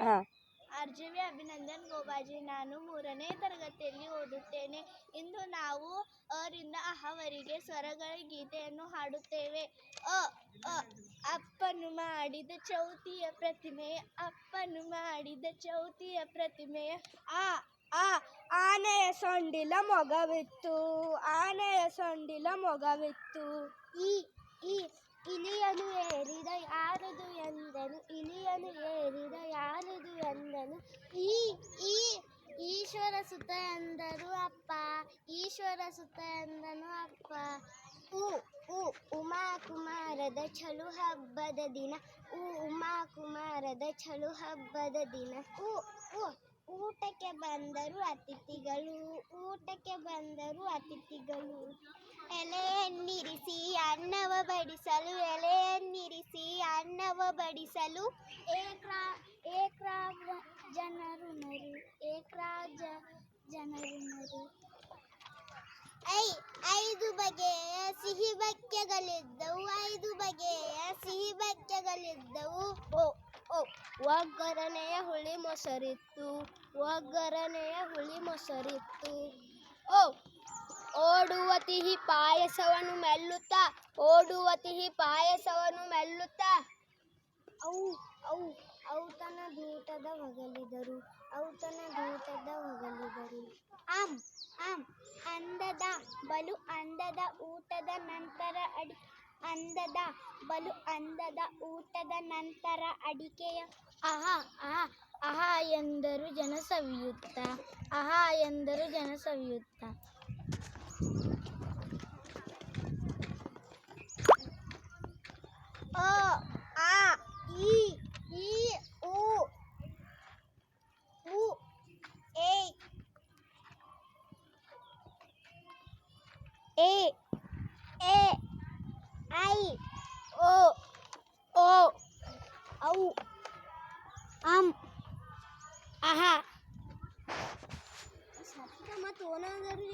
ಹಾಂ. ಆರ್ಜವಿ ಅಭಿನಂದನ್ ಗೋಬಾಜಿ. ನಾನು 3ನೇ ತರಗತಿಯಲ್ಲಿ ಓದುತ್ತೇನೆ. ಇಂದು ನಾವು ಅರಿಂದ ಅಹವರೆಗೆ ಸ್ವರಗಳ ಗೀತೆಯನ್ನು ಹಾಡುತ್ತೇವೆ. ಅ ಅ ಅಪ್ಪನು ಮಾಡಿದ ಚೌತಿಯ ಪ್ರತಿಮೆಯ, ಅಪ್ಪನು ಮಾಡಿದ ಚೌತಿಯ ಪ್ರತಿಮೆಯ. ಆ ಆ ಆನೆಯ ಸೊಂಡಿಲ ಮೊಗವಿತ್ತು, ಆನೆಯ ಸೊಂಡಿಲ ಮೊಗವಿತ್ತು. ಈ ಈ ಇಲಿಯನು ಏರಿದ ಯಾರದು ಎಂದನು, ಇಲಿಯನು ಏರಿದ ಯಾರದು ಎಂದನು. ಈ ಈ ಈಶ್ವರ ಸುತ ಎಂದರು ಅಪ್ಪ, ಈಶ್ವರ ಸುತ ಎಂದನು ಅಪ್ಪ. ಉ ಉ ಉಮಾ ಕುಮಾರದ ಛಲು ಹಬ್ಬದ ದಿನ, ಉಮಾ ಕುಮಾರದ ಛಲು ಹಬ್ಬದ ದಿನ. ಉ ಉ ಊಟಕ್ಕೆ ಬಂದರು ಅತಿಥಿಗಳು, ಊಟಕ್ಕೆ ಬಂದರು ಅತಿಥಿಗಳು. ಎಲೆಯನ್ನಿರಿಸಿ ಅನ್ನವ ಬಡಿಸಲು, ಎಲೆಯನ್ನಿರಿಸಿ ಅನ್ನವ ಬಡಿಸಲು. ಏಕ್ರಾಗ ಜನರು ನರು, ಏಕ್ರಾಗ ಜನರು ನರು. ಐದು ಬಗೆಯ ಸಿಹಿ ಬಕ್ಕೆಗಳಿದ್ದವು, ಐದು ಬಗೆಯ ಸಿಹಿ ಬಕ್ಕೆಗಳಿದ್ದವು. ಒಗ್ಗರಣೆಯ ಹುಳಿ ಮೊಸರಿತ್ತು, ಒಗ್ಗರಣೆಯ ಹುಳಿ ಮೊಸರಿತ್ತು. ಓಡುವ ತಿಹಿ ಪಾಯಸವನ್ನು ಮೆಲ್ಲುತ್ತಾ, ಓಡುವ ತಿಹಿ ಪಾಯಸವನ್ನು ಮೆಲ್ಲುತ್ತಾ. ಅವು ಅವು ಔತಣ ದೂಟದ ಹೊಗಳಿದರು, ಔತಣ ದೂಟದ ಹೊಗಳಿದರು. ಆಮ್ ಆಮ್ ಅಂದದ ಬಲು ಅಂದದ ಊಟದ ನಂತರ ಅಂದದ ಬಲು ಅಂದದ ಊಟದ ನಂತರ ಅಡಿಕೆಯ. ಆಹಾ ಆಹಾ ಆಹಾ ಎಂದರು ಜನ ಸವಿಯುತ್ತ, ಆಹಾ ಎಂದರು ಜನ ಸವಿಯುತ್ತ. ಅ ಆ ಈ ಉ ಉ ಎ ಐ ಓ ಔ ಅಂ ಅಹ. ಮತ್ತು ಓನಂದರು